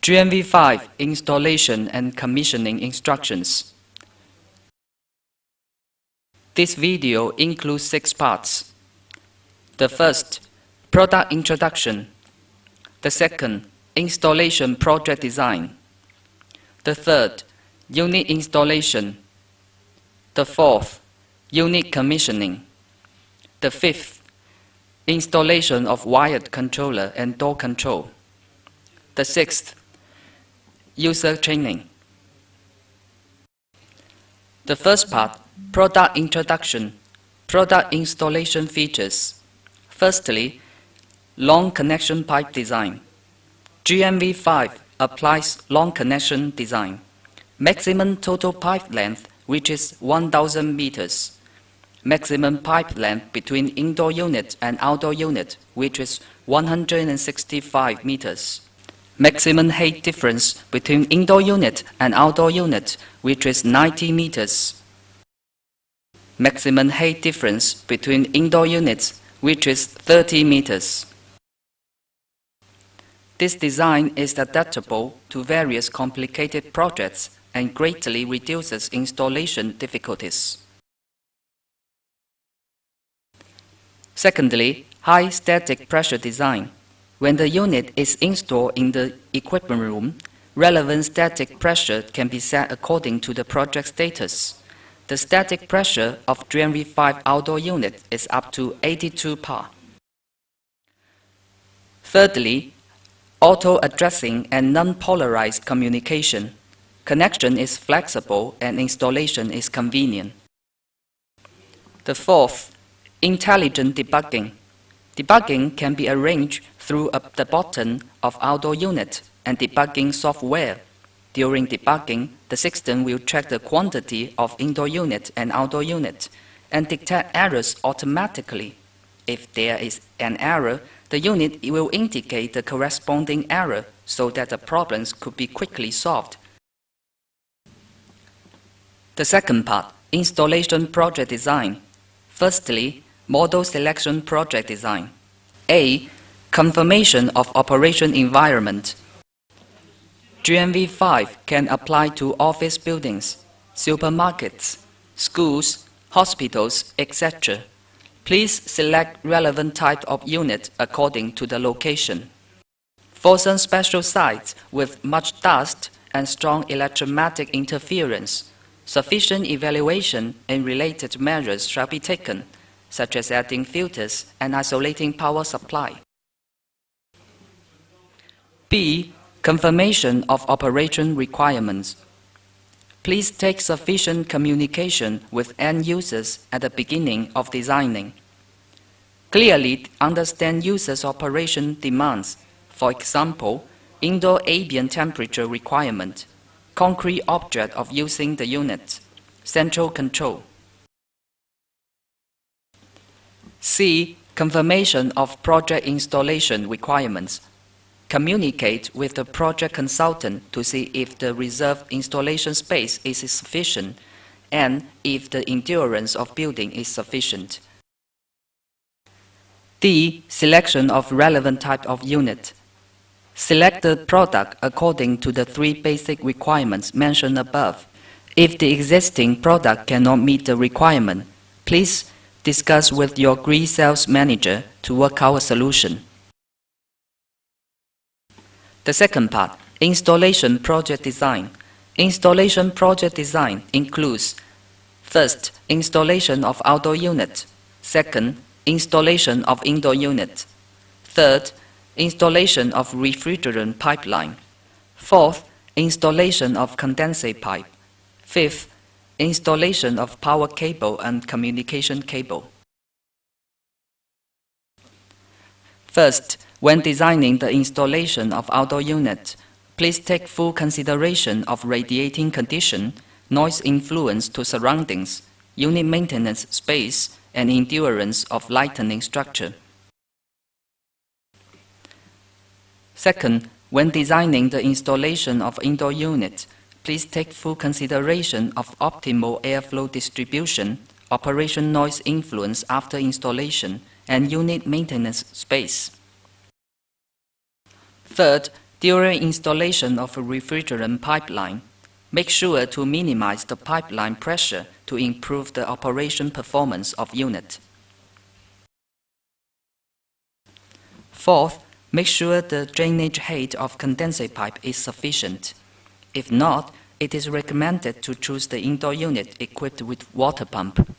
GMV5 Installation and Commissioning Instructions. This video includes 6 parts. The first, product introduction. The second, installation project design. The third, unit installation. The fourth, unit commissioning. The fifth, installation of wired controller and door control. The sixth, user training. The first part, product introduction, product installation features. Firstly, long connection pipe design. GMV5 applies long connection design. Maximum total pipe length reaches 1,000 meters. Maximum pipe length between indoor unit and outdoor unit reaches 165 meters. Maximum height difference between indoor unit and outdoor unit reaches 90 meters. Maximum height difference between indoor units reaches 30 meters. This design is adaptable to various complicated projects and greatly reduces installation difficulties. Secondly, high static pressure design. When the unit is installed in the equipment room, relevant static pressure can be set according to the project status. The static pressure of GMV5 outdoor unit is up to 82 Pa. Thirdly, auto-addressing and non-polarized communication. Connection is flexible and installation is convenient. The fourth, intelligent debugging. Debugging can be arranged through the button of outdoor unit and debugging software. During debugging, the system will check the quantity of indoor unit and outdoor unit and detect errors automatically. If there is an error, the unit will indicate the corresponding error so that the problems could be quickly solved. The second part, installation project design. Firstly, model selection project design. A. Confirmation of operation environment. GMV5 can apply to office buildings, supermarkets, schools, hospitals, etc. Please select relevant type of unit according to the location. For some special sites with much dust and strong electromagnetic interference, sufficient evaluation and related measures shall be taken, such as adding filters and isolating power supply. B. Confirmation of operation requirements. Please take sufficient communication with end users at the beginning of designing. Clearly understand users' operation demands, for example, indoor ambient temperature requirement, concrete object of using the unit, central control. C. Confirmation of project installation requirements. Communicate with the project consultant to see if the reserved installation space is sufficient and if the endurance of building is sufficient. D. Selection of relevant type of unit. Select the product according to the 3 basic requirements mentioned above. If the existing product cannot meet the requirement, please discuss with your sales manager to work out a solution. The second part, installation project design. Installation project design includes: first, installation of outdoor unit. Second, installation of indoor unit. Third, installation of refrigerant pipeline. Fourth, installation of condensate pipe. Fifth, installation of power cable and communication cable. First, when designing the installation of outdoor unit, please take full consideration of radiating condition, noise influence to surroundings, unit maintenance space, and endurance of lighting structure. Second, when designing the installation of indoor unit, please take full consideration of optimal airflow distribution, operation noise influence after installation, and unit maintenance space. Third, During installation of a refrigerant pipeline, make sure to minimize the pipeline pressure to improve the operation performance of unit. Fourth, make sure the drainage height of condensate pipe is sufficient. If not, it is recommended to choose the indoor unit equipped with water pump.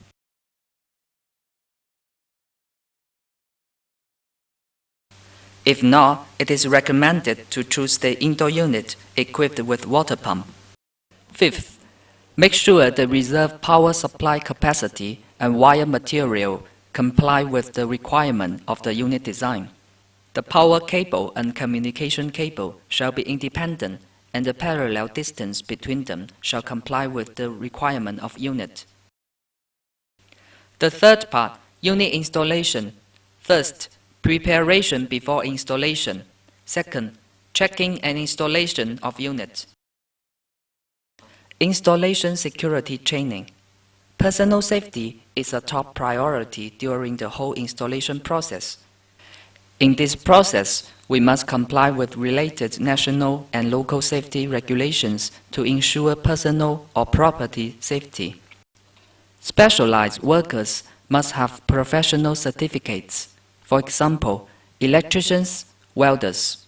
If not, it is recommended to choose the indoor unit equipped with water pump. Fifth, make sure the reserve power supply capacity and wire material comply with the requirement of the unit design. The power cable and communication cable shall be independent, and the parallel distance between them shall comply with the requirement of unit. The third part, unit installation. First, preparation before installation. Second, checking and installation of unit. Installation security training. Personal safety is a top priority during the whole installation process. In this process, we must comply with related national and local safety regulations to ensure personal or property safety. Specialized workers must have professional certificates. For example, electricians, welders.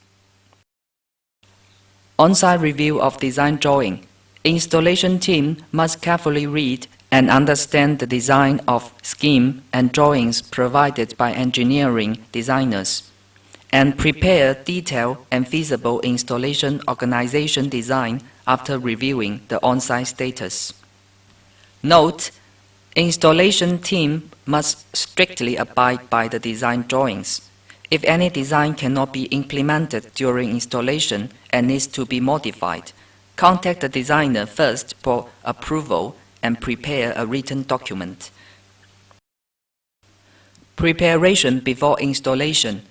On-site review of design drawing. Installation team must carefully read and understand the design of scheme and drawings provided by engineering designers, and prepare detailed and feasible installation organization design after reviewing the on-site status. Note, installation team must strictly abide by the design drawings. If any design cannot be implemented during installation and needs to be modified, contact the designer first for approval and prepare a written document. Preparation before installation.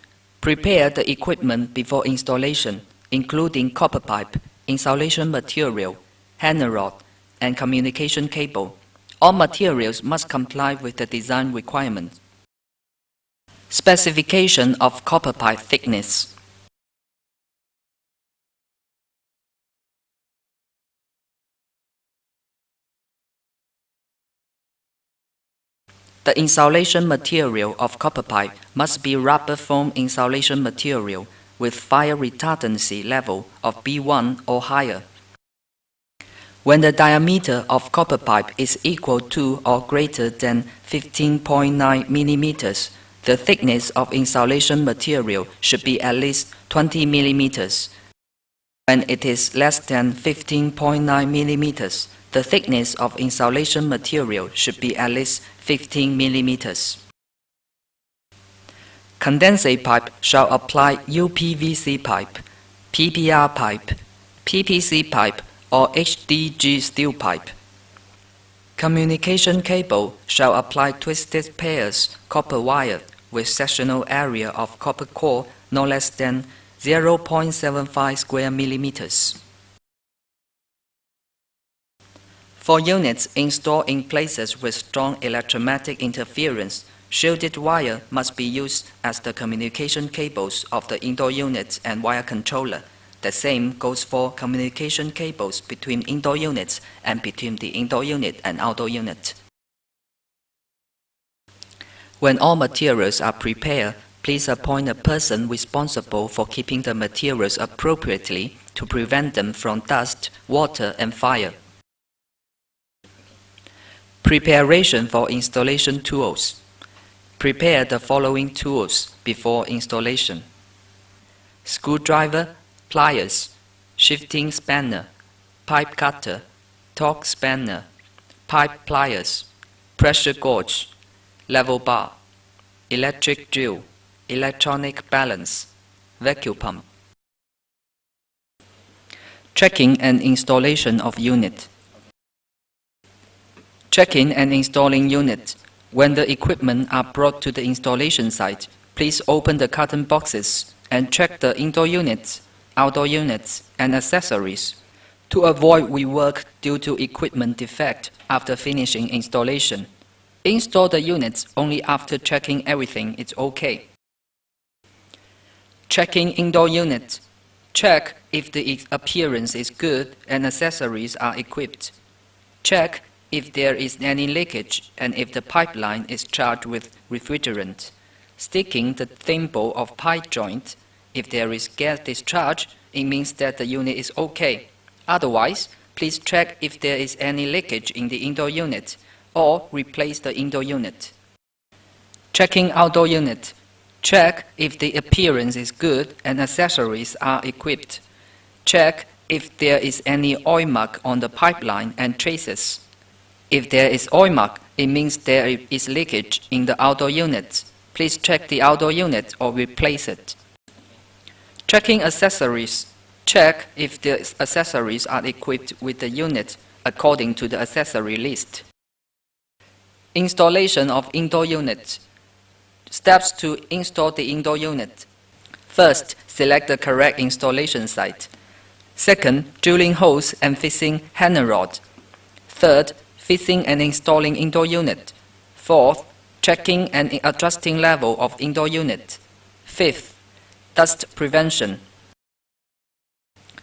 Prepare the equipment before installation, including copper pipe, insulation material, hanger rod, and communication cable. All materials must comply with the design requirements. Specification of copper pipe thickness. The insulation material of copper pipe must be rubber foam insulation material with fire retardancy level of B1 or higher. When the diameter of copper pipe is equal to or greater than 15.9 millimeters, the thickness of insulation material should be at least 20 millimeters. When it is less than 15.9 millimeters, the thickness of insulation material should be at least 15 millimeters. Condensate pipe shall apply UPVC pipe, PPR pipe, PPC pipe, or HDG steel pipe. Communication cable shall apply twisted pairs copper wire with sectional area of copper core no less than 0.75 square millimeters. For units installed in places with strong electromagnetic interference, shielded wire must be used as the communication cables of the indoor units and wire controller. The same goes for communication cables between indoor units and between the indoor unit and outdoor unit. When all materials are prepared, please appoint a person responsible for keeping the materials appropriately to prevent them from dust, water, and fire. Preparation for installation tools. Prepare the following tools before installation: screwdriver, pliers, shifting spanner, pipe cutter, torque spanner, pipe pliers, pressure gauge, level bar, electric drill, electronic balance, vacuum pump. Checking and installation of unit. Checking and installing unit. When the equipment are brought to the installation site, please open the carton boxes and check the indoor units, outdoor units, and accessories. To avoid rework due to equipment defect after finishing installation, install the units only after checking everything is okay. Checking indoor units. Check if the appearance is good and accessories are equipped. Check if there is any leakage and if the pipeline is charged with refrigerant. Sticking the thimble of pipe joint. If there is gas discharge, it means that the unit is okay. Otherwise, please check if there is any leakage in the indoor unit or replace the indoor unit. Checking outdoor unit. Check if the appearance is good and accessories are equipped. Check if there is any oil mark on the pipeline and traces. If there is oil mark, it means there is leakage in the outdoor unit. Please check the outdoor unit or replace it. Checking accessories. Check if the accessories are equipped with the unit according to the accessory list. Installation of indoor unit. Steps to install the indoor unit. First, select the correct installation site. Second, drilling holes and fixing hanger rod. Third, fixing and installing indoor unit. Fourth, checking and adjusting level of indoor unit. Fifth, dust prevention.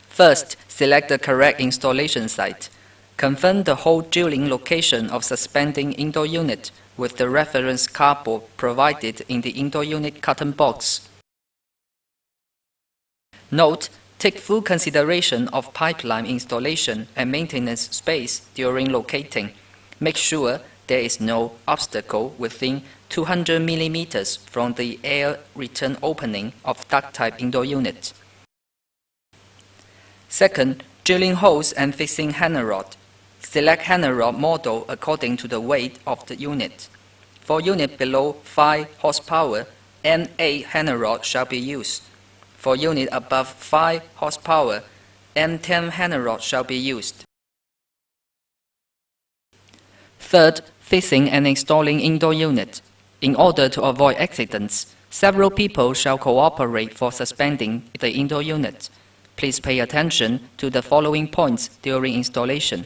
First, select the correct installation site. Confirm the hole drilling location of suspending indoor unit with the reference cardboard provided in the indoor unit carton box. Note, take full consideration of pipeline installation and maintenance space during locating. Make sure there is no obstacle within 200 mm from the air return opening of duct-type indoor unit. Second, drilling holes and fixing hanger rod. Select hanger rod model according to the weight of the unit. For unit below 5 horsepower, M8 hanger rod shall be used. For unit above 5 horsepower, M10 hanger rod shall be used. Third, fixing and installing indoor unit. In order to avoid accidents, several people shall cooperate for suspending the indoor unit. Please pay attention to the following points during installation.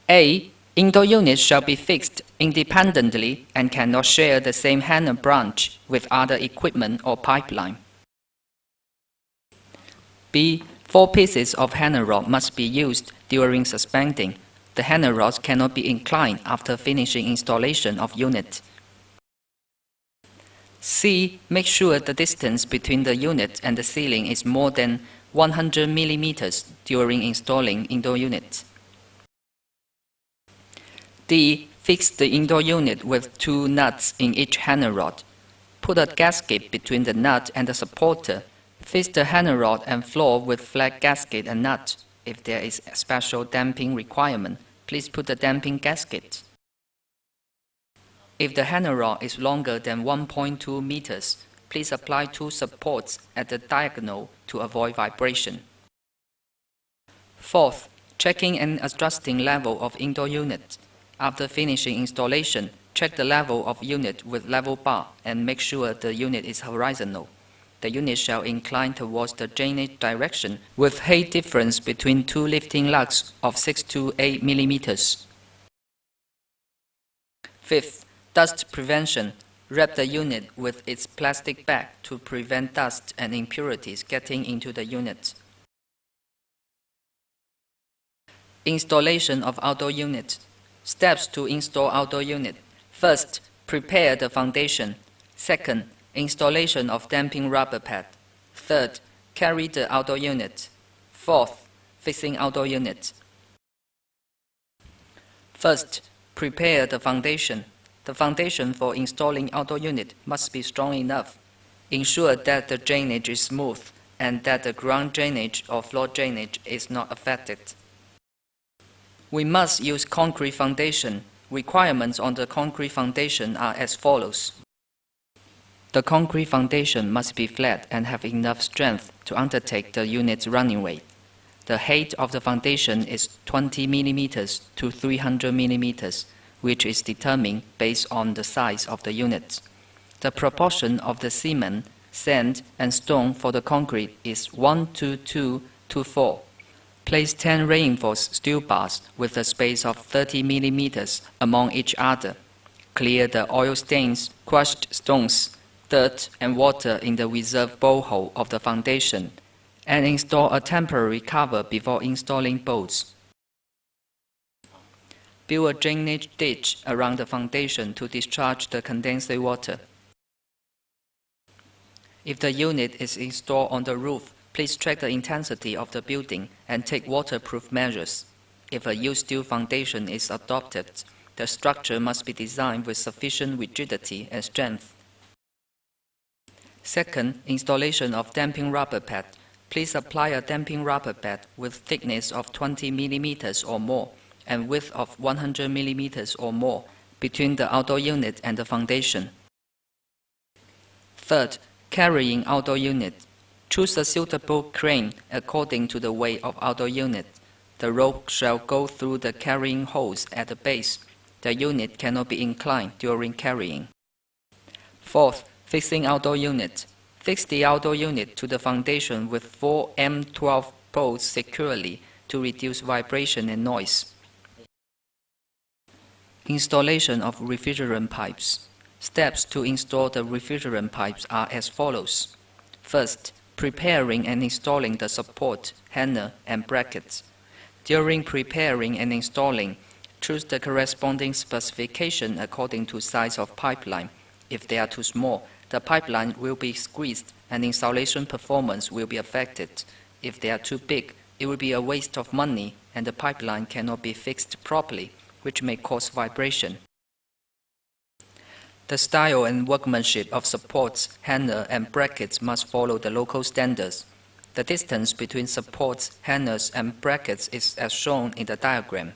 A. Indoor units shall be fixed independently and cannot share the same hanger branch with other equipment or pipeline. B. 4 pieces of hanger rod must be used during suspending. The hanger rods cannot be inclined after finishing installation of unit. C. Make sure the distance between the unit and the ceiling is more than 100 mm during installing indoor unit. D. Fix the indoor unit with 2 nuts in each hanger rod. Put a gasket between the nut and the supporter. Fix the hanger rod and floor with flat gasket and nut. If there is a special damping requirement, please put the damping gasket. If the hanger rod is longer than 1.2 meters, please apply 2 supports at the diagonal to avoid vibration. Fourth, checking and adjusting level of indoor unit. After finishing installation, check the level of unit with level bar and make sure the unit is horizontal. The unit shall incline towards the drainage direction with height difference between 2 lifting lugs of 6 to 8 mm. Fifth, dust prevention. Wrap the unit with its plastic bag to prevent dust and impurities getting into the unit. Installation of outdoor unit. Steps to install outdoor unit. First, prepare the foundation. Second, installation of damping rubber pad. Third, carry the outdoor unit. Fourth, fixing outdoor unit. First, prepare the foundation. The foundation for installing outdoor unit must be strong enough. Ensure that the drainage is smooth and that the ground drainage or floor drainage is not affected. We must use concrete foundation. Requirements on the concrete foundation are as follows. The concrete foundation must be flat and have enough strength to undertake the unit's running weight. The height of the foundation is 20 mm to 300 mm, which is determined based on the size of the unit. The proportion of the cement, sand, and stone for the concrete is 1 to 2 to 4. Place 10 reinforced steel bars with a space of 30 mm among each other. Clear the oil stains, crushed stones, dirt and water in the reserve borehole of the foundation, and install a temporary cover before installing bolts. Build a drainage ditch around the foundation to discharge the condensate water. If the unit is installed on the roof, please check the intensity of the building and take waterproof measures. If a U-steel foundation is adopted, the structure must be designed with sufficient rigidity and strength. Second, installation of damping rubber pad. Please apply a damping rubber pad with thickness of 20 mm or more and width of 100 mm or more between the outdoor unit and the foundation. Third, carrying outdoor unit. Choose a suitable crane according to the weight of outdoor unit. The rope shall go through the carrying holes at the base. The unit cannot be inclined during carrying. Fourth, fixing outdoor unit. Fix the outdoor unit to the foundation with 4 M12 bolts securely to reduce vibration and noise. Installation of refrigerant pipes. Steps to install the refrigerant pipes are as follows. First, preparing and installing the support, hanger, and brackets. During preparing and installing, choose the corresponding specification according to size of pipeline. If they are too small, the pipeline will be squeezed and installation performance will be affected. If they are too big, it will be a waste of money and the pipeline cannot be fixed properly, which may cause vibration. The style and workmanship of supports, hanger, and brackets must follow the local standards. The distance between supports, hangers, and brackets is as shown in the diagram.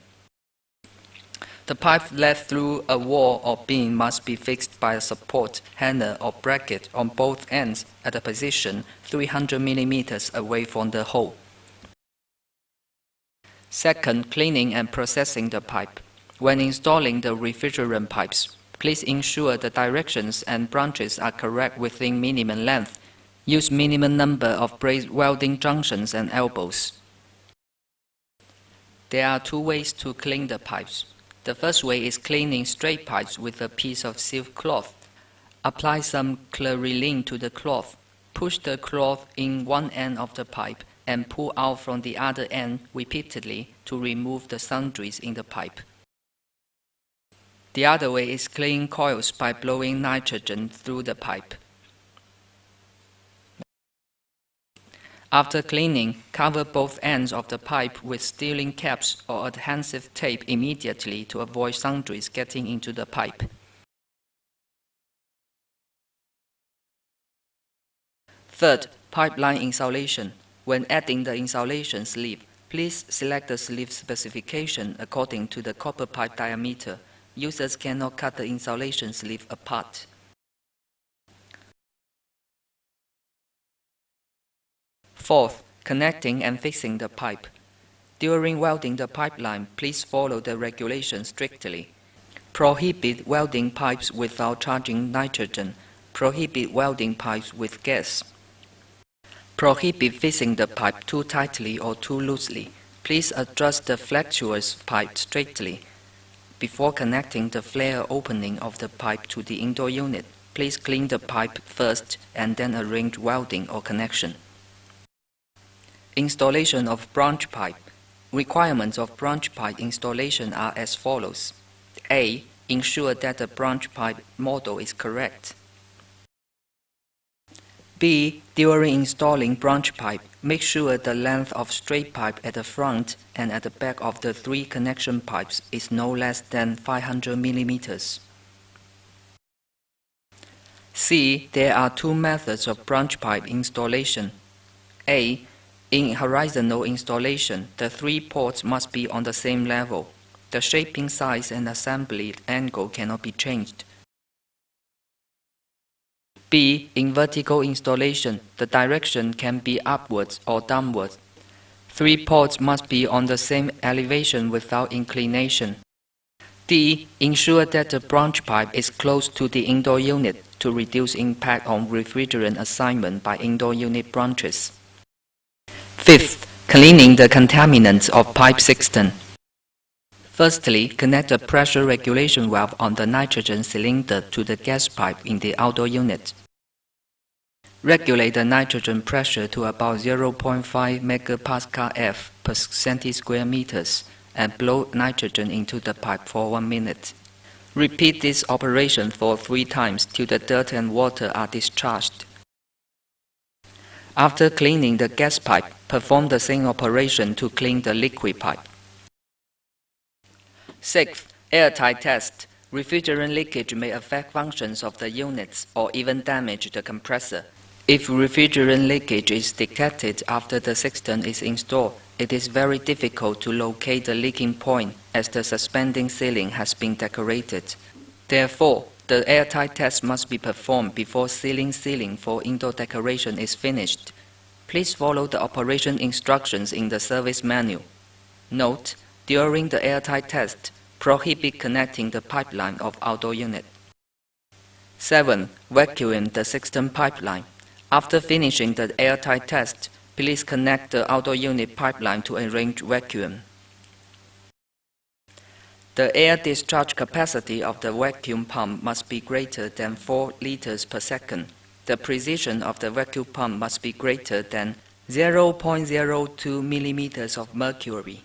The pipe led through a wall or beam must be fixed by a support, hanger, or bracket on both ends at a position 300 mm away from the hole. Second, cleaning and processing the pipe. When installing the refrigerant pipes, please ensure the directions and branches are correct within minimum length. Use minimum number of braze welding junctions and elbows. There are two ways to clean the pipes. The first way is cleaning straight pipes with a piece of silk cloth. Apply some Clariline to the cloth. Push the cloth in one end of the pipe and pull out from the other end repeatedly to remove the sundries in the pipe. The other way is cleaning coils by blowing nitrogen through the pipe. After cleaning, cover both ends of the pipe with sealing caps or adhesive tape immediately to avoid sundries getting into the pipe. Third, pipeline insulation. When adding the insulation sleeve, please select the sleeve specification according to the copper pipe diameter. Users cannot cut the insulation sleeve apart. Fourth, connecting and fixing the pipe. During welding the pipeline, please follow the regulations strictly. Prohibit welding pipes without charging nitrogen. Prohibit welding pipes with gas. Prohibit fixing the pipe too tightly or too loosely. Please adjust the flexuous pipe straightly. Before connecting the flare opening of the pipe to the indoor unit, please clean the pipe first and then arrange welding or connection. Installation of branch pipe. Requirements of branch pipe installation are as follows. A. Ensure that the branch pipe model is correct. B. During installing branch pipe, make sure the length of straight pipe at the front and at the back of the 3 connection pipes is no less than 500 mm. C. There are 2 methods of branch pipe installation. A. In horizontal installation, the 3 ports must be on the same level. The shaping size and assembly angle cannot be changed. B. In vertical installation, the direction can be upwards or downwards. 3 ports must be on the same elevation without inclination. D. Ensure that the branch pipe is close to the indoor unit to reduce impact on refrigerant assignment by indoor unit branches. Fifth, cleaning the contaminants of pipe cistern. Firstly, connect the pressure regulation valve on the nitrogen cylinder to the gas pipe in the outdoor unit. Regulate the nitrogen pressure to about 0.5 megapascal F per centi-square meters and blow nitrogen into the pipe for 1 minute. Repeat this operation for 3 times till the dirt and water are discharged. After cleaning the gas pipe, perform the same operation to clean the liquid pipe. 6th, airtight test. Refrigerant leakage may affect functions of the units or even damage the compressor. If refrigerant leakage is detected after the cistern is installed, it is very difficult to locate the leaking point as the suspending ceiling has been decorated. Therefore, the airtight test must be performed before ceiling for indoor decoration is finished. Please follow the operation instructions in the service manual. Note, during the airtight test, prohibit connecting the pipeline of outdoor unit. 7. Vacuum the cistern pipeline. After finishing the airtight test, please connect the outdoor unit pipeline to a range vacuum. The air discharge capacity of the vacuum pump must be greater than 4 liters per second. The precision of the vacuum pump must be greater than 0.02 millimeters of mercury.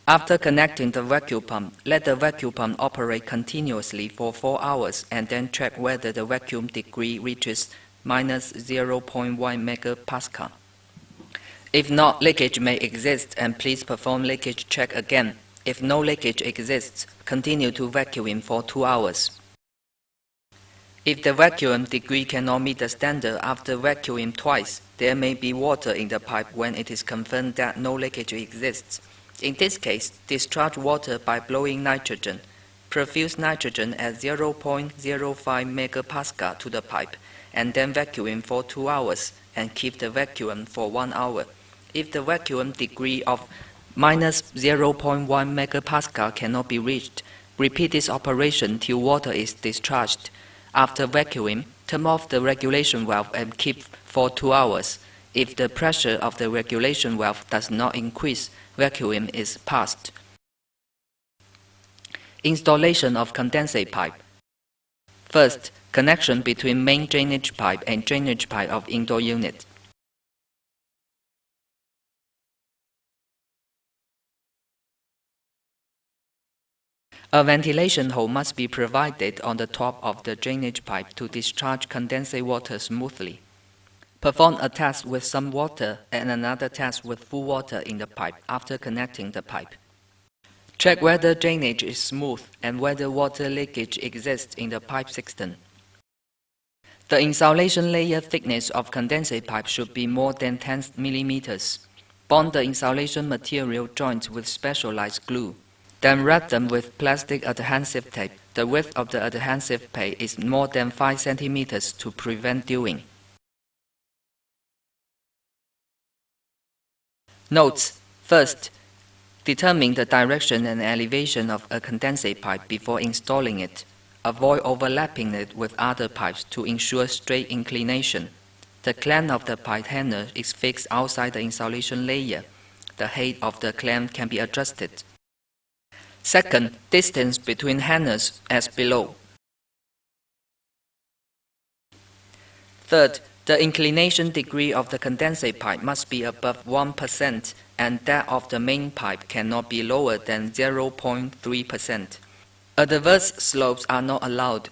After connecting the vacuum pump, let the vacuum pump operate continuously for 4 hours and then check whether the vacuum degree reaches minus 0.1 megapascal. If not, leakage may exist and please perform leakage check again. If no leakage exists, continue to vacuum for 2 hours. If the vacuum degree cannot meet the standard after vacuuming twice, there may be water in the pipe when it is confirmed that no leakage exists. In this case, discharge water by blowing nitrogen. Perfuse nitrogen at 0.05 megapascal to the pipe, and then vacuum for 2 hours and keep the vacuum for 1 hour. If the vacuum degree of minus 0.1 megapascal cannot be reached, repeat this operation till water is discharged. After vacuuming, turn off the regulation valve and keep for 2 hours. If the pressure of the regulation valve does not increase, vacuum is passed. Installation of condensate pipe. First, connection between main drainage pipe and drainage pipe of indoor unit. A ventilation hole must be provided on the top of the drainage pipe to discharge condensate water smoothly. Perform a test with some water and another test with full water in the pipe after connecting the pipe. Check whether drainage is smooth and whether water leakage exists in the pipe cistern. The insulation layer thickness of condensate pipe should be more than 10 mm. Bond the insulation material joints with specialized glue. Then wrap them with plastic adhesive tape. The width of the adhesive tape is more than 5 cm to prevent dewing. Notes. First, determine the direction and elevation of a condensate pipe before installing it. Avoid overlapping it with other pipes to ensure straight inclination. The clamp of the pipe hanger is fixed outside the insulation layer. The height of the clamp can be adjusted. Second, distance between hangers as below. Third, the inclination degree of the condensate pipe must be above 1% and that of the main pipe cannot be lower than 0.3%. Adverse slopes are not allowed.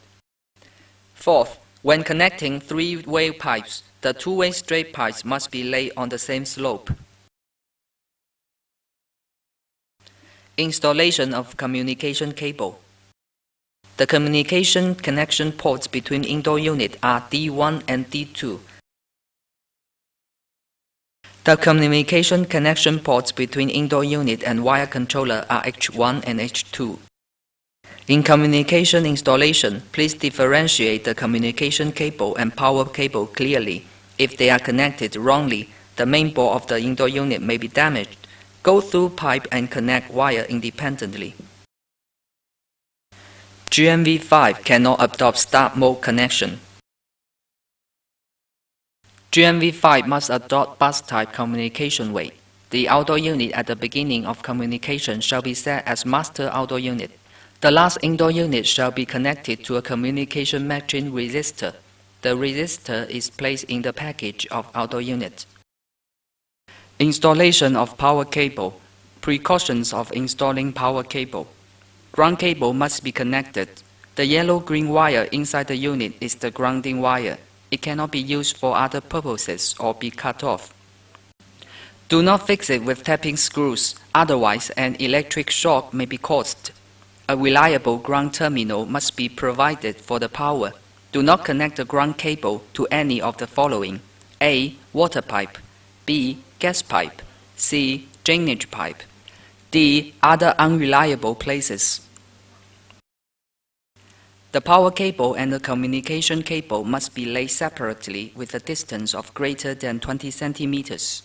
Fourth, when connecting three-way pipes, the two-way straight pipes must be laid on the same slope. Installation of communication cable. The communication connection ports between indoor unit are D1 and D2. The communication connection ports between indoor unit and wire controller are H1 and H2. In communication installation, please differentiate the communication cable and power cable clearly. If they are connected wrongly, the mainboard of the indoor unit may be damaged. Go through pipe and connect wire independently. GMV5 cannot adopt start mode connection. GMV5 must adopt bus type communication way. The outdoor unit at the beginning of communication shall be set as master outdoor unit. The last indoor unit shall be connected to a communication matching resistor. the resistor is placed in the package of auto unit. Installation of power cable. Precautions of installing power cable. Ground cable must be connected. The yellow-green wire inside the unit is the grounding wire. It cannot be used for other purposes or be cut off. Do not fix it with tapping screws, otherwise an electric shock may be caused. A reliable ground terminal must be provided for the power. Do not connect the ground cable to any of the following: A. Water pipe, B. Gas pipe, C. Drainage pipe, D. Other unreliable places. The power cable and the communication cable must be laid separately with a distance of greater than 20 centimeters.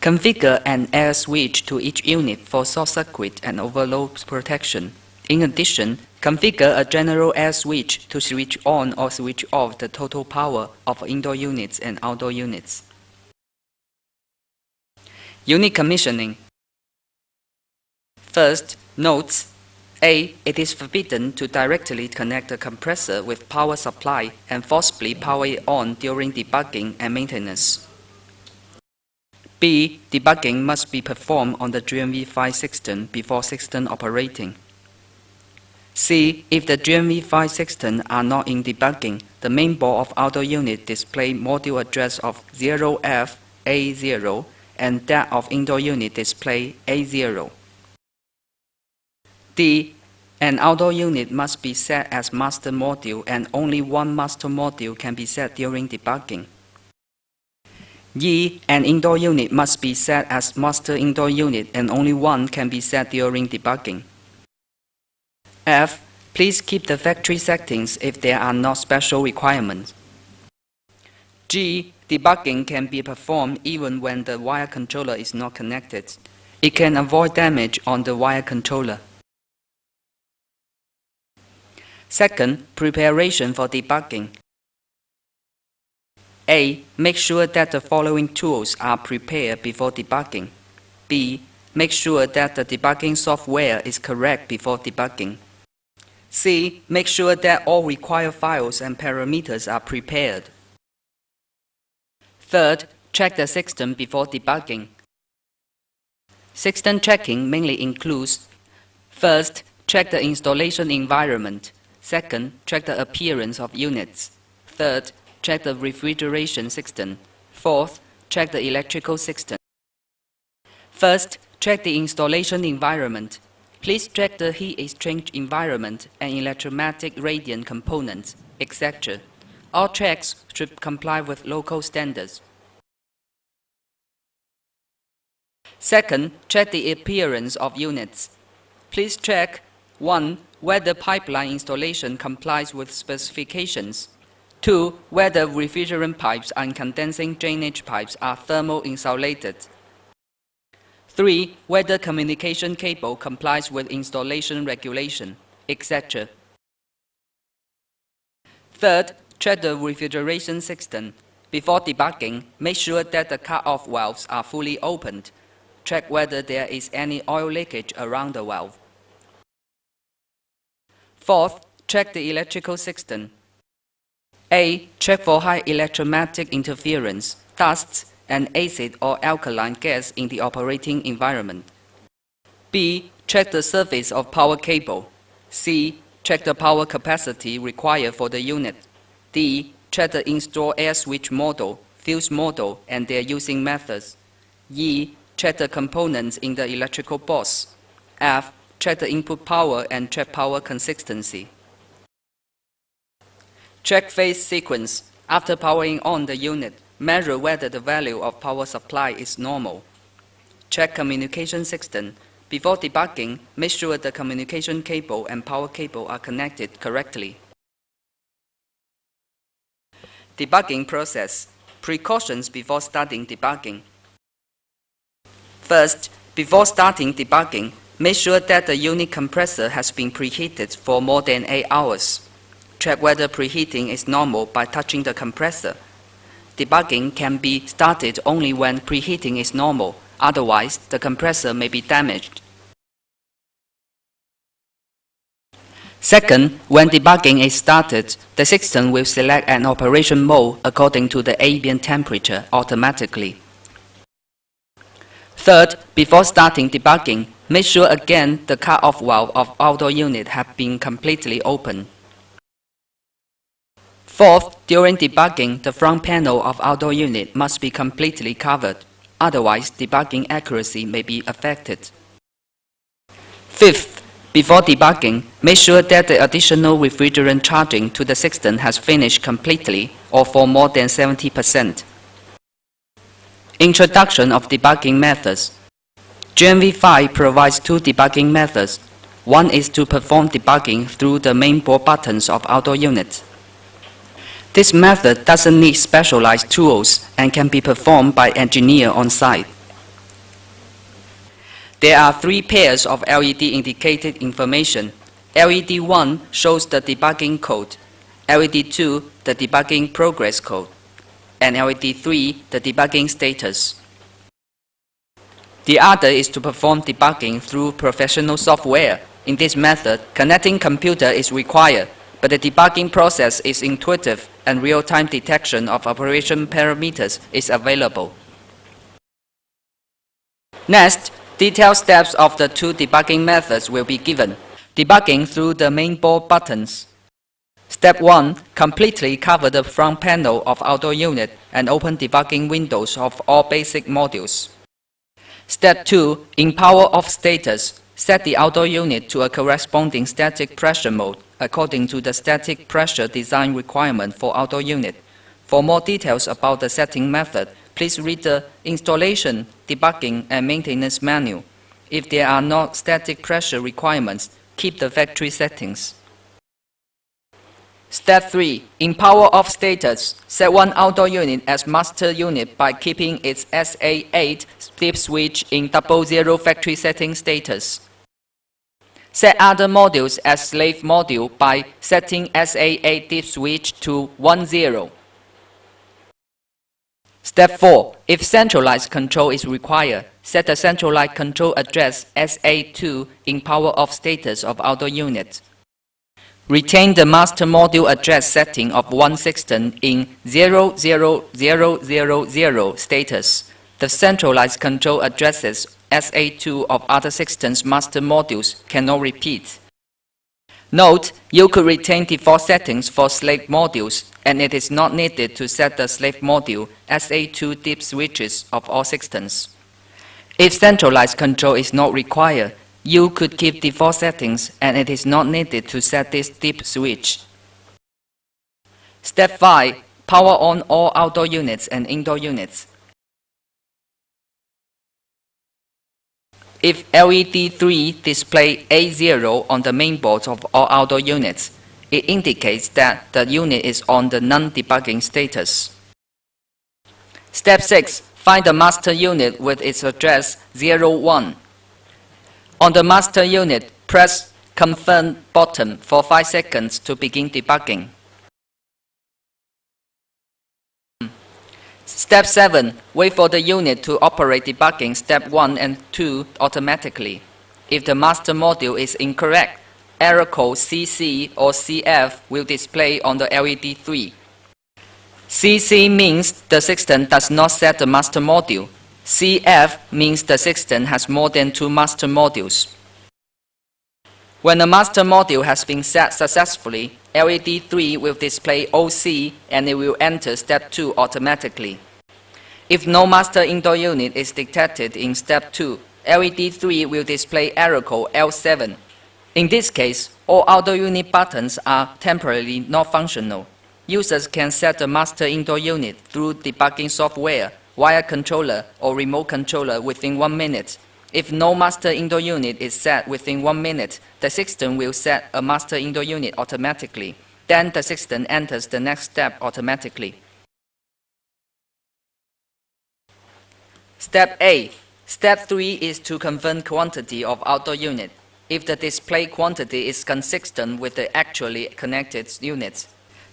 Configure an air switch to each unit for short circuit and overload protection. In addition, configure a general air switch to switch on or switch off the total power of indoor units and outdoor units. Unit commissioning. First, notes. A. It is forbidden to directly connect the compressor with power supply and forcibly power it on during debugging and maintenance. B. Debugging must be performed on the GMV5 system before system operating. C. If the GMV5 system are not in debugging, the mainboard of outdoor unit display module address of 0F A0 and that of indoor unit display A0. D. An outdoor unit must be set as master module and only one master module can be set during debugging. E. An indoor unit must be set as master indoor unit and only one can be set during debugging. F. Please keep the factory settings if there are no special requirements. G. Debugging can be performed even when the wire controller is not connected. It can avoid damage on the wire controller. Second, preparation for debugging. A. Make sure that the following tools are prepared before debugging. B. Make sure that the debugging software is correct before debugging. C. Make sure that all required files and parameters are prepared. Third, check the system before debugging. System checking mainly includes: first, check the installation environment. Second, check the appearance of units. Third, check the refrigeration system. Fourth, check the electrical system. First, check the installation environment. Please check the heat exchange environment and electromagnetic radiant components, etc. All checks should comply with local standards. Second, check the appearance of units. Please check 1. Whether pipeline installation complies with specifications. 2. Whether refrigerant pipes and condensing drainage pipes are thermal insulated. 3. Whether communication cable complies with installation regulation, etc. Third, check the refrigeration system. Before debugging, make sure that the cut-off valves are fully opened. Check whether there is any oil leakage around the valve. Fourth, check the electrical system. A. Check for high electromagnetic interference, dusts, and acid or alkaline gas in the operating environment. B. Check the surface of power cable. C. Check the power capacity required for the unit. D. Check the installed air switch model, fuse model, and their using methods. E. Check the components in the electrical box. F. Check the input power and check power consistency. Check phase sequence. After powering on the unit, measure whether the value of power supply is normal. Check communication system. Before debugging, make sure the communication cable and power cable are connected correctly. Debugging process. Precautions before starting debugging. First, before starting debugging, make sure that the unit compressor has been preheated for more than 8 hours. Check whether preheating is normal by touching the compressor. Debugging can be started only when preheating is normal, otherwise the compressor may be damaged. Second, when debugging is started, the system will select an operation mode according to the ambient temperature automatically. Third, before starting debugging, make sure again the cut-off valve of outdoor unit have been completely open. Fourth, during debugging, the front panel of outdoor unit must be completely covered, otherwise debugging accuracy may be affected. Fifth, before debugging, make sure that the additional refrigerant charging to the system has finished completely or for more than 70%. Introduction of debugging methods. GMV5 provides two debugging methods. One is to perform debugging through the mainboard buttons of outdoor units. This method doesn't need specialized tools and can be performed by engineer on site. There are three pairs of LED indicated information. LED 1 shows the debugging code, LED 2 the debugging progress code, and LED 3 the debugging status. The other is to perform debugging through professional software. In this method, connecting computer is required, but the debugging process is intuitive and real-time detection of operation parameters is available. Next, detailed steps of the two debugging methods will be given. Debugging through the mainboard buttons. Step 1. Completely cover the front panel of outdoor unit and open debugging windows of all basic modules. Step 2. In power off status, set the outdoor unit to a corresponding static pressure mode according to the static pressure design requirement for outdoor unit. For more details about the setting method, please read the Installation, Debugging and Maintenance manual. If there are no static pressure requirements, keep the factory settings. Step 3. In power off status, set one outdoor unit as master unit by keeping its SA8 dip switch in 00 factory setting status. Set other modules as slave module by setting SA8 dip switch to 10. Step 4. If centralized control is required, set the centralized control address SA2 in power off status of outdoor unit. Retain the master module address setting of one system in 00000 status. The centralized control addresses SA2 of other systems' master modules cannot repeat. Note, you could retain default settings for slave modules, and it is not needed to set the slave module SA2 dip switches of all systems. If centralized control is not required, you could keep default settings, and it is not needed to set this dip switch. Step 5. Power on all outdoor units and indoor units. If LED 3 displays A0 on the mainboard of all outdoor units, it indicates that the unit is on the non-debugging status. Step 6. Find the master unit with its address 01. On the master unit, press Confirm button for 5 seconds to begin debugging. Step 7. Wait for the unit to operate debugging step 1 and 2 automatically. If the master module is incorrect, error code CC or CF will display on the LED 3. CC means the system does not set the master module. CF means the system has more than 2 master modules. When the master module has been set successfully, LED 3 will display OC and it will enter step 2 automatically. If no master indoor unit is detected in step 2, LED 3 will display error code L7. In this case, all outdoor unit buttons are temporarily not functional. Users can set the master indoor unit through debugging software, wire controller or remote controller within 1 minute. If no master indoor unit is set within 1 minute, the system will set a master indoor unit automatically. Then the system enters the next step automatically. Step A. Step 3 is to confirm quantity of outdoor unit. If the display quantity is consistent with the actually connected units,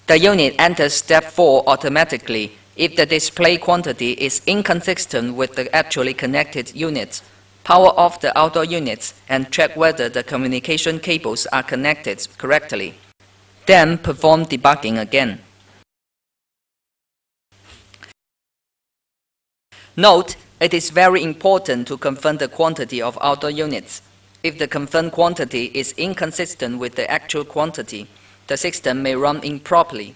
the unit enters step 4 automatically. If the display quantity is inconsistent with the actually connected unit, Power off the outdoor units and check whether the communication cables are connected correctly. Then perform debugging again. Note, it is very important to confirm the quantity of outdoor units. If the confirmed quantity is inconsistent with the actual quantity, the system may run improperly.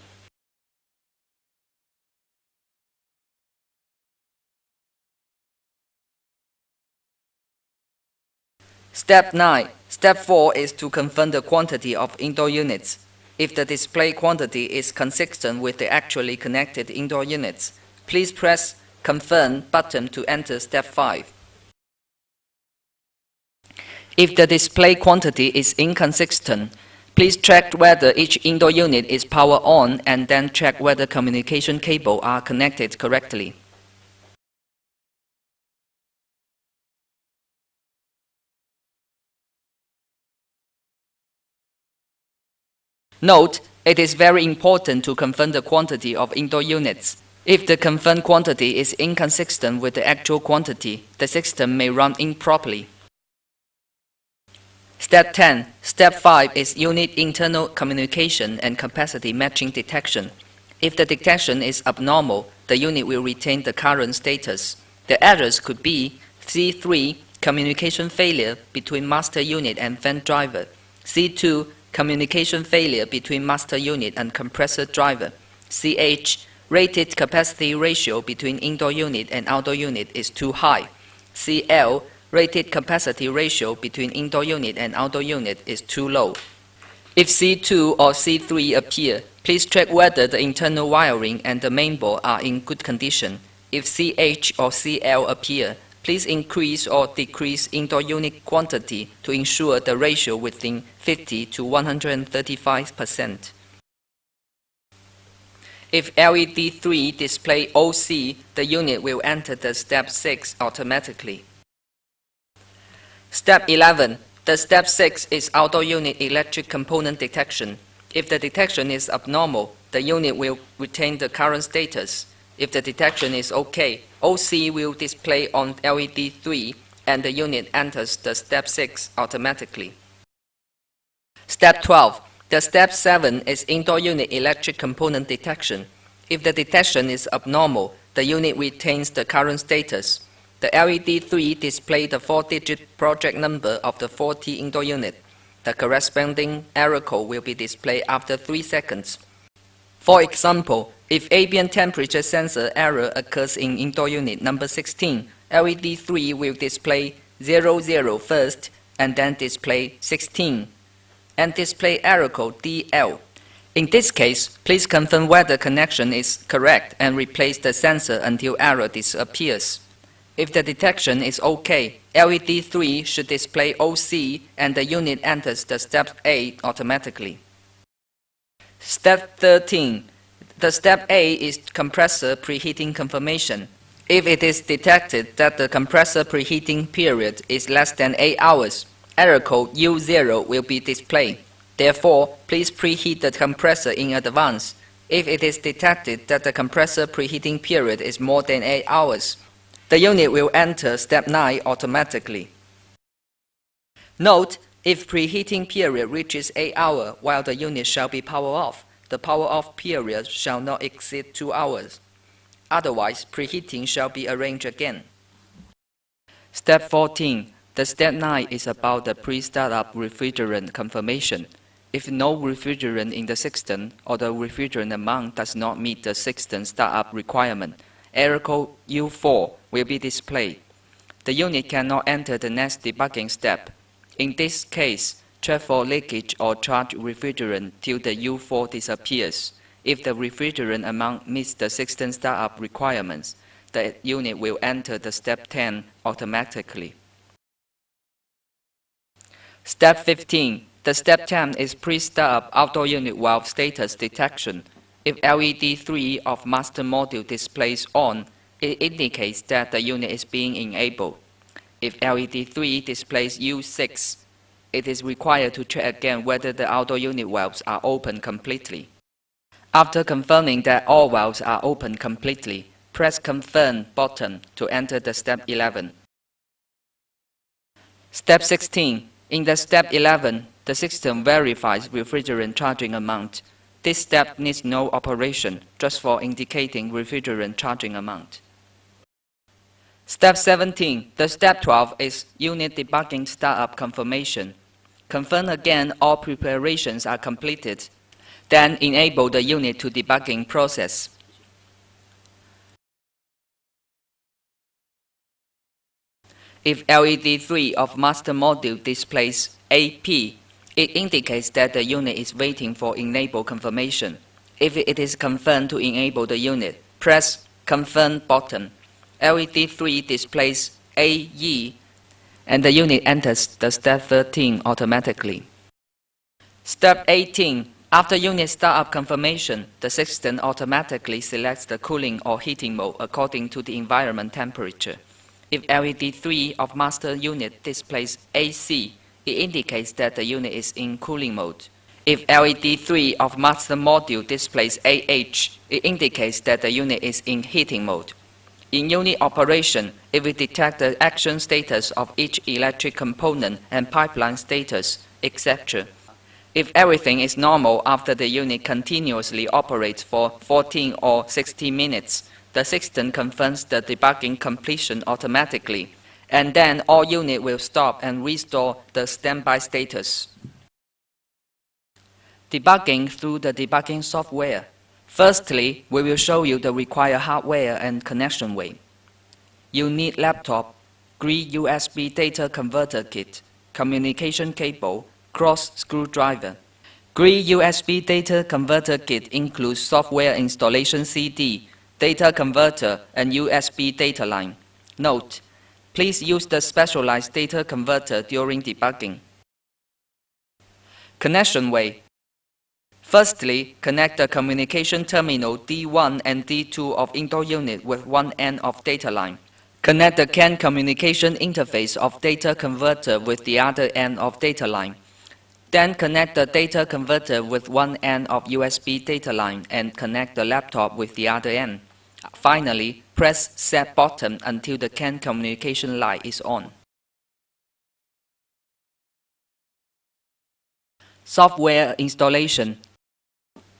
Step 9. Step 4 is to confirm the quantity of indoor units. If the display quantity is consistent with the actually connected indoor units, please press Confirm button to enter Step 5. If the display quantity is inconsistent, please check whether each indoor unit is power on and then check whether communication cables are connected correctly. Note, it is very important to confirm the quantity of indoor units. If the confirmed quantity is inconsistent with the actual quantity, the system may run improperly. Step 10. Step 5 is unit internal communication and capacity matching detection. If the detection is abnormal, the unit will retain the current status. The errors could be C3, communication failure between master unit and fan driver. C2, communication failure between master unit and compressor driver. CH, rated capacity ratio between indoor unit and outdoor unit is too high. CL, rated capacity ratio between indoor unit and outdoor unit is too low. If C2 or C3 appear, please check whether the internal wiring and the mainboard are in good condition. If CH or CL appear, please increase or decrease indoor unit quantity to ensure the ratio within 50 to 135%. If LED 3 display OC, the unit will enter the Step 6 automatically. Step 11. The Step 6 is outdoor unit electric component detection. If the detection is abnormal, the unit will retain the current status. If the detection is OK, OC will display on LED 3 and the unit enters the Step 6 automatically. Step 12. The Step 7 is indoor unit electric component detection. If the detection is abnormal, the unit retains the current status. The LED 3 displays the 4-digit project number of the 40 indoor unit. The corresponding error code will be displayed after 3 seconds. For example, if ambient temperature sensor error occurs in indoor unit number 16, LED 3 will display 00 first and then display 16. And display error code DL. In this case, please confirm whether connection is correct and replace the sensor until error disappears. If the detection is OK, LED 3 should display OC and the unit enters the Step 8 automatically. Step 13. The Step A is compressor preheating confirmation. If it is detected that the compressor preheating period is less than 8 hours, error code U0 will be displayed. Therefore, please preheat the compressor in advance. If it is detected that the compressor preheating period is more than 8 hours, the unit will enter Step 9 automatically. Note, if preheating period reaches 8 hours while the unit shall be power off, the power off period shall not exceed 2 hours. Otherwise, preheating shall be arranged again. Step 14. The Step 9 is about the pre-startup refrigerant confirmation. If no refrigerant in the system or the refrigerant amount does not meet the system startup requirement, error code U4 will be displayed. The unit cannot enter the next debugging step. In this case, check for leakage or charged refrigerant till the U4 disappears. If the refrigerant amount meets the system startup requirements, the unit will enter the Step 10 automatically. Step 15. The Step 10 is pre-startup outdoor unit valve status detection. If LED 3 of master module displays on, it indicates that the unit is being enabled. If LED 3 displays U6, it is required to check again whether the outdoor unit valves are open completely. After confirming that all valves are open completely, press Confirm button to enter the Step 11. Step 16. In the step 11, the system verifies refrigerant charging amount. This step needs no operation, just for indicating refrigerant charging amount. Step 17. The step 12 is unit debugging startup confirmation. Confirm again all preparations are completed. Then enable the unit to debugging process. If LED 3 of master module displays AP, it indicates that the unit is waiting for enable confirmation. If it is confirmed to enable the unit, press Confirm button. LED 3 displays AE, and the unit enters the step 13 automatically. Step 18. After unit startup confirmation, the system automatically selects the cooling or heating mode according to the environment temperature. If LED 3 of master unit displays AC, it indicates that the unit is in cooling mode. If LED 3 of master module displays AH, it indicates that the unit is in heating mode. In unit operation, it will detect the action status of each electric component and pipeline status, etc. If everything is normal after the unit continuously operates for 14 or 60 minutes, the system confirms the debugging completion automatically, and then all unit will stop and restore the standby status. Debugging through the debugging software. Firstly, we will show you the required hardware and connection way. You need laptop, GRI USB data converter kit, communication cable, cross screwdriver. GRI USB data converter kit includes software installation CD, data converter, and USB data line. Note: please use the specialized data converter during debugging. Connection way. Firstly, connect the communication terminal D1 and D2 of indoor unit with one end of data line. Connect the CAN communication interface of data converter with the other end of data line. Then connect the data converter with one end of USB data line and connect the laptop with the other end. Finally, press Set button until the CAN communication light is on. Software installation.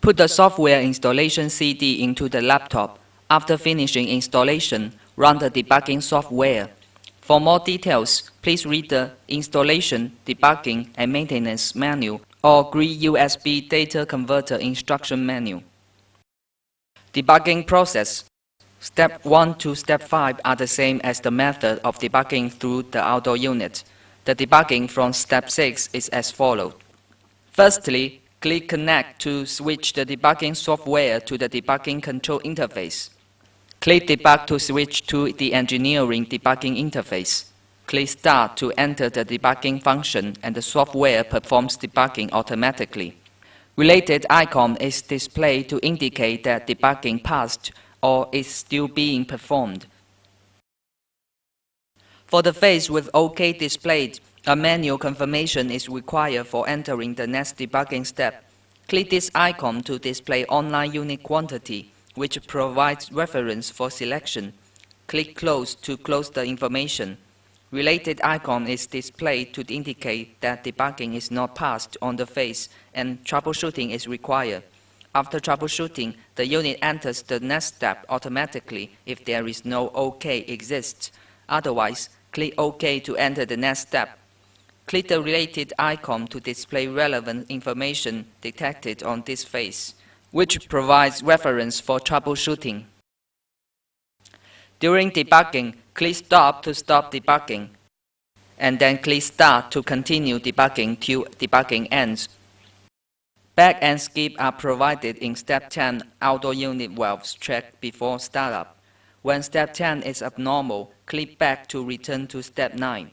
Put the software installation CD into the laptop. After finishing installation, run the debugging software. For more details, please read the Installation, Debugging, and Maintenance Manual or GRI USB Data Converter Instruction Manual. Debugging process. Step 1 to Step 5 are the same as the method of debugging through the outdoor unit. The debugging from Step 6 is as follows. Firstly, click Connect to switch the debugging software to the debugging control interface. Click Debug to switch to the engineering debugging interface. Click Start to enter the debugging function, and the software performs debugging automatically. Related icon is displayed to indicate that debugging passed or is still being performed. For the phase with OK displayed, a manual confirmation is required for entering the next debugging step. Click this icon to display online unit quantity, which provides reference for selection. Click Close to close the information. Related icon is displayed to indicate that debugging is not passed on the phase and troubleshooting is required. After troubleshooting, the unit enters the next step automatically if there is no OK exists. Otherwise, click OK to enter the next step. Click the related icon to display relevant information detected on this phase, which provides reference for troubleshooting. During debugging, click Stop to stop debugging, and then click Start to continue debugging till debugging ends. Back and skip are provided in Step 10 outdoor unit valves checked before startup. When Step 10 is abnormal, click back to return to Step 9.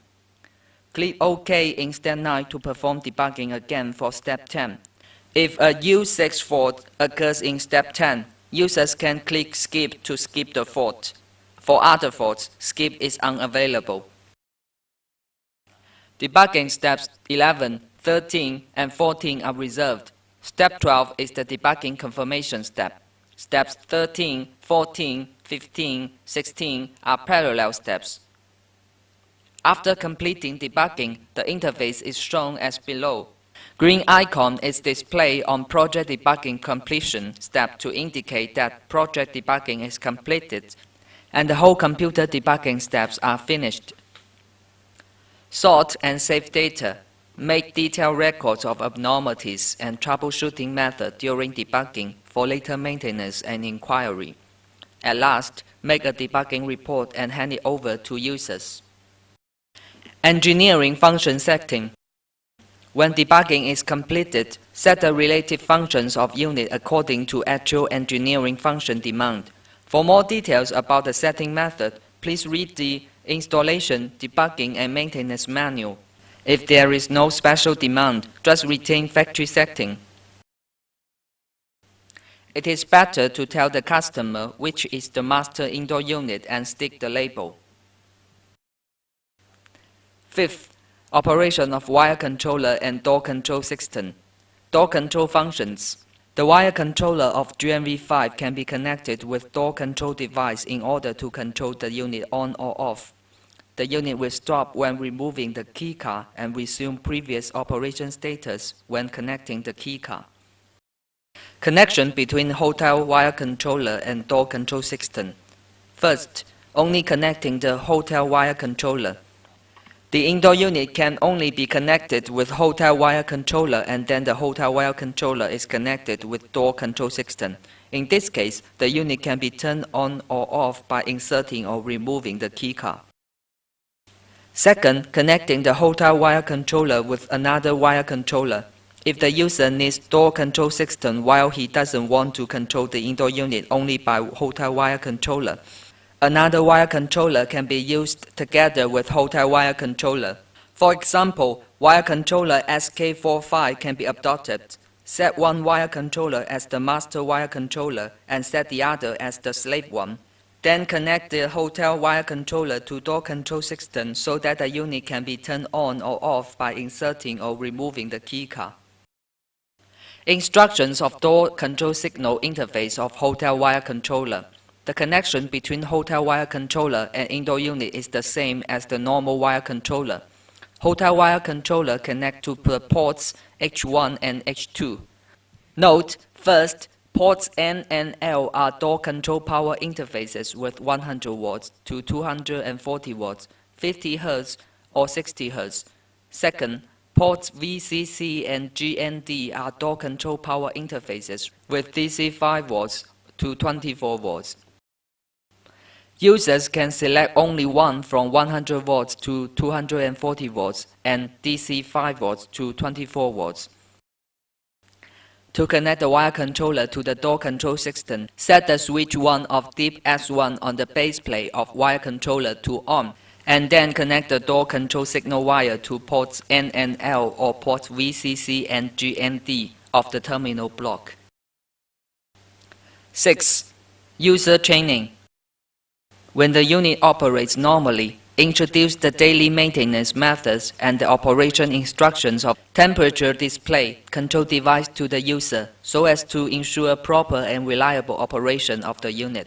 Click OK in Step 9 to perform debugging again for Step 10. If a U6 fault occurs in Step 10, users can click Skip to skip the fault. For other faults, skip is unavailable. Debugging steps 11, 13, and 14 are reserved. Step 12 is the debugging confirmation step. Steps 13, 14, 15, 16 are parallel steps. After completing debugging, the interface is shown as below. Green icon is displayed on project debugging completion step to indicate that project debugging is completed and the whole computer debugging steps are finished. Sort and save data. Make detailed records of abnormalities and troubleshooting method during debugging for later maintenance and inquiry. At last, make a debugging report and hand it over to users. Engineering function setting. When debugging is completed, set the relative functions of unit according to actual engineering function demand. For more details about the setting method, please read the Installation, Debugging and Maintenance Manual. If there is no special demand, just retain factory setting. It is better to tell the customer which is the master indoor unit and stick the label. Fifth, operation of wire controller and door control system. Door control functions. The wire controller of GMV5 can be connected with door control device in order to control the unit on or off. The unit will stop when removing the keycard and resume previous operation status when connecting the keycard. Connection between hotel wire controller and door control system. First, only connecting the hotel wire controller. The indoor unit can only be connected with hotel wire controller, and then the hotel wire controller is connected with door control system. In this case, the unit can be turned on or off by inserting or removing the keycard. Second, connecting the hotel wire controller with another wire controller. If the user needs door control system while he doesn't want to control the indoor unit only by hotel wire controller, another wire controller can be used together with hotel wire controller. For example, wire controller SK45 can be adopted. Set one wire controller as the master wire controller and set the other as the slave one. Then connect the hotel wire controller to door control system so that the unit can be turned on or off by inserting or removing the keycard. Instructions of door control signal interface of hotel wire controller. The connection between hotel wire controller and indoor unit is the same as the normal wire controller. Hotel wire controller connect to the ports H1 and H2. Note, first, ports N and L are door control power interfaces with 100 watts to 240 watts, 50 Hz or 60 Hz. Second, ports VCC and GND are door control power interfaces with DC 5 watts to 24 watts. Users can select only one from 100 watts to 240 watts and DC 5 watts to 24 watts. To connect the wire controller to the door control system, set the switch 1 of deep S1 on the base plate of wire controller to on, and then connect the door control signal wire to ports N and L or ports VCC and GND of the terminal block. 6. User training. When the unit operates normally, introduce the daily maintenance methods and the operation instructions of temperature display control device to the user so as to ensure proper and reliable operation of the unit.